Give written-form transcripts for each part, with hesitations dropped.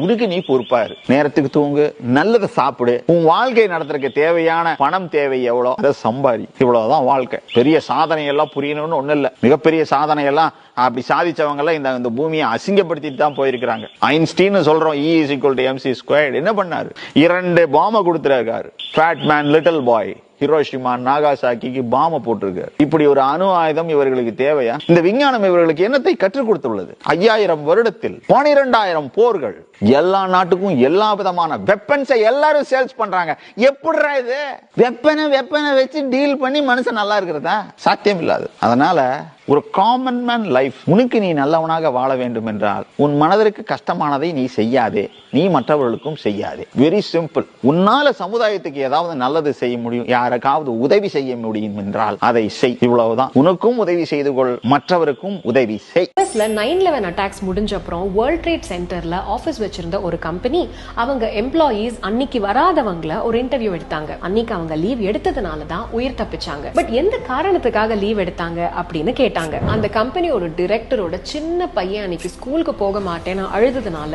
உனக்கு நீ பொறுப்பாரு. நேரத்துக்கு தூங்கு, நல்லதை சாப்பிடு, உன் வாழ்க்கை நடத்துறதுக்கு தேவையான பணம் தேவை எவ்வளோ அதை சம்பாதி. இவ்வளவுதான் வாழ்க்கை. பெரிய சாதனை எல்லாம் புரியணும்னு ஒண்ணு இல்ல. மிகப்பெரிய சாதனை எல்லாம் அப்படி சாதிச்சவங்க எல்லாம் இந்த பூமியை அசிங்கப்படுத்திட்டு தான் போயிருக்கிறாங்க. ஐன்ஸ்டீன் சொல்றோம் E = mc². என்ன பண்ணாரு? 2 பாம்பை கொடுத்துருக்காரு. Fat man, little boy. Hiroshima, நாகாசாக்கிக்கு பாம போட்டிருக்காரு. இப்படி ஒரு அணு ஆயுதம் இவர்களுக்கு தேவையா? இந்த விஞ்ஞானம் இவர்களுக்கு என்னத்தை கற்றுக் கொடுத்துள்ளது? 5000 வருடத்தில் 12000 போர்கள். எல்லா நாட்டுக்கும் எல்லா விதமான வெப்பன்ஸை எல்லாரும் சேல்ஸ் பண்றாங்க. எப்படிடா இது? வெப்பனை வச்சு டீல் பண்ணி மனுஷன் நல்லா இருக்கிறதா? சாத்தியம் இல்லாது. அதனால ஒரு காமன் மேன் லைஃப், உனக்கு நீ நல்லவனாக வாழ வேண்டும் என்றால் உன் மனதிற்கு கஷ்டமானதை நீ செய்யாதே, நீ மற்றவர்களுக்கும் செய்யாதே. Very simple. உன்னால சமுதாயத்துக்கு ஏதாவது நல்லது செய்ய முடியும், யாருக்காவது உதவி செய்ய முடியும் என்றால் அதை செய். இவ்வளவுதான். உனக்கும் உதவி செய்து கொள், மற்றவருக்கும் உதவி செய். 9/11 அட்டாக்ஸ் முடிஞ்ச அப்புறம் வேர்ல்ட் ட்ரேட் சென்டர்ல ஆபீஸ் வச்சிருந்த ஒரு கம்பெனி அவங்க எம்ப்ளாயீஸ் அன்னைக்கு வராதவங்கள ஒரு இன்டர்வியூ எடுத்தாங்க. அன்னைக்கு அவங்க லீவ் எடுத்ததுனால தான் உயிர் தப்பிச்சாங்க. பட் எந்த காரணத்துக்காக லீவ் எடுத்தாங்க அப்படின்னு கேட்டாங்க. அந்த கம்பெனியோட டைரக்டரோட சின்ன பையன் அன்னைக்கு ஸ்கூலுக்கு போக மாட்டேன்னு அழுததுனால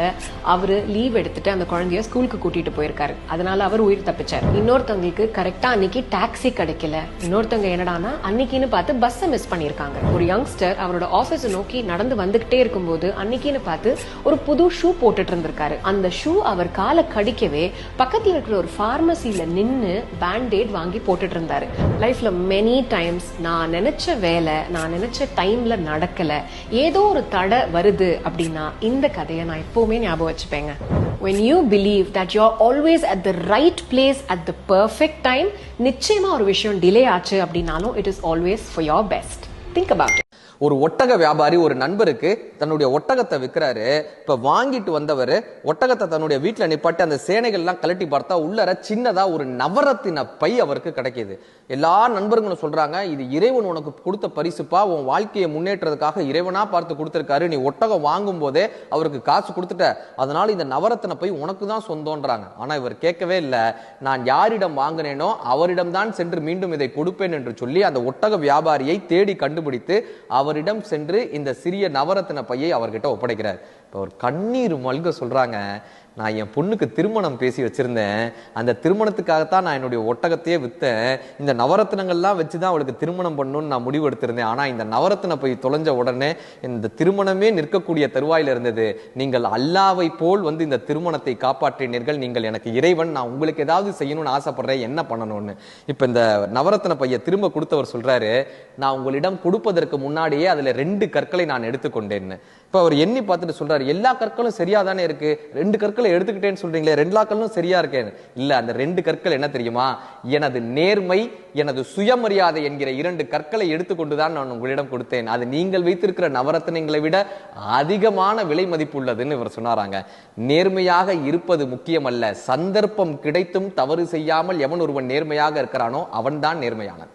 அவரு லீவ் எடுத்துட்டு அந்த குழந்தைய ஸ்கூலுக்கு கூட்டிட்டு போயிருக்காரு. அதனால அவர் உயிர் தப்பிச்சார். இன்னொருத்தவங்களுக்கு கரெக்டா அன்னைக்கு டாக்ஸி கிடைக்கல. இன்னொருத்தவங்க என்னடானா அன்னைக்குன்னு பார்த்து பஸ் மிஸ் பண்ணிருக்காங்க. ஒரு யங்ஸ்டர் அவரோட ஆபீஸ் நோக்கி நடந்து வந்துகிட்டே இருக்கும்போது அன்னைக்குன்னு பார்த்து ஒரு புது ஷூ போட்டுட்டு இருந்திருக்காரு. அந்த ஷூ அவர் காலை கடிக்கவே பக்கத்துல இருக்கிற ஒரு பார்மசியில நின்னு பேண்டேட் வாங்கி போட்டுட்டு இருந்தாரு. லைஃப்ல மெனி டைம்ஸ் நான் நினைச்ச வேலை நான் நினைச்ச டைம்ல நடக்கல, ஏதோ ஒரு தடை வருது அப்படின்னா இந்த கதையை நான் எப்பவுமே ஞாபகம் வச்சுப்பேங்க. When you believe that you're always at the right place at the perfect time, நிச்சயமா ஒரு விஷயம் டிலே ஆச்சு அப்படின்னாலும் it is always for your best. Think about it. ஒரு ஒட்டக வியாபாரி ஒரு நண்பருக்கு தன்னுடைய ஒட்டகத்தை விற்கிறாரு. இப்ப வாங்கிட்டு வந்தவர் ஒட்டகத்தை தன்னுடைய வீட்டுல நிப்பாட்டி அந்த சேனைகள்லாம் கலட்டி பார்த்தா உள்ளர சின்னதா ஒரு நவரத்தின பை அவருக்கு கிடைக்கிது. எல்லா நண்பர்களும் சொல்றாங்க, இது இறைவன் உனக்கு கொடுத்த பரிசுப்பா, உன் வாழ்க்கையை முன்னேற்றதுக்காக இறைவனா பார்த்து கொடுத்திருக்காரு, நீ ஒட்டகம் வாங்கும் போதே அவருக்கு காசு கொடுத்துட்ட, அதனால இந்த நவரத்தின பை உனக்கு தான் சொந்தம்ன்றாங்க. ஆனா இவர் கேட்கவே இல்லை. நான் யாரிடம் வாங்கினேனோ அவரிடம் தான் சென்று மீண்டும் இதை கொடுப்பேன் என்று சொல்லி அந்த ஒட்டக வியாபாரியை தேடி கண்டுபிடித்து அவரிடம் சென்று இந்த சிறிய நவரத்தின பையை அவர்கிட்ட ஒப்படைக்கிறார். இப்போ ஒரு கண்ணீர் மல்க சொல்றாங்க, நான் என் பொண்ணுக்கு திருமணம் பேசி வச்சிருந்தேன், அந்த திருமணத்துக்காகத்தான் நான் என்னுடைய ஒட்டகத்தையே வித்தேன், இந்த நவரத்தினங்கள்லாம் வச்சுதான் அவளுக்கு திருமணம் பண்ணணும்னு நான் முடிவு எடுத்திருந்தேன். ஆனா இந்த நவரத்தின போய் தொலைஞ்ச உடனே இந்த திருமணமே நிற்கக்கூடிய தருவாயில இருந்தது. நீங்கள் அல்லாவை போல் வந்து இந்த திருமணத்தை காப்பாற்றினீர்கள், நீங்கள் எனக்கு இறைவன், நான் உங்களுக்கு ஏதாவது செய்யணும்னு ஆசைப்படுறேன், என்ன பண்ணணும்னு. இப்ப இந்த நவரத்தின பைய திரும்ப கொடுத்தவர் சொல்றாரு, நான் உங்களிடம் கொடுப்பதற்கு முன்னாடியே அதுல 2 கற்களை நான் எடுத்துக்கொண்டேன்னு. இப்ப அவர் எண்ணி பார்த்துட்டு சொல்றாரு, எல்லா கற்களும் சரியா தானே இருக்கு, 2 கற்களை எடுத்துக்கிட்டேன்னு சொல்றீங்களே, 2 கற்களும் சரியா இருக்கேன். இல்ல, அந்த 2 கற்கள் என்ன தெரியுமா? எனது நேர்மை, எனது சுயமரியாதை என்கிற 2 கற்களை எடுத்துக்கொண்டுதான் நான் உங்களிடம் கொடுத்தேன். அது நீங்கள் வைத்திருக்கிற நவரத்தினங்களை விட அதிகமான விலை மதிப்பு உள்ளதுன்னு இவர் சொன்னாராங்க. நேர்மையாக இருப்பது முக்கியம் அல்ல, சந்தர்ப்பம் கிடைத்தும் தவறு செய்யாமல் எவன் ஒருவன் நேர்மையாக இருக்கிறானோ அவன் தான் நேர்மையானவன்.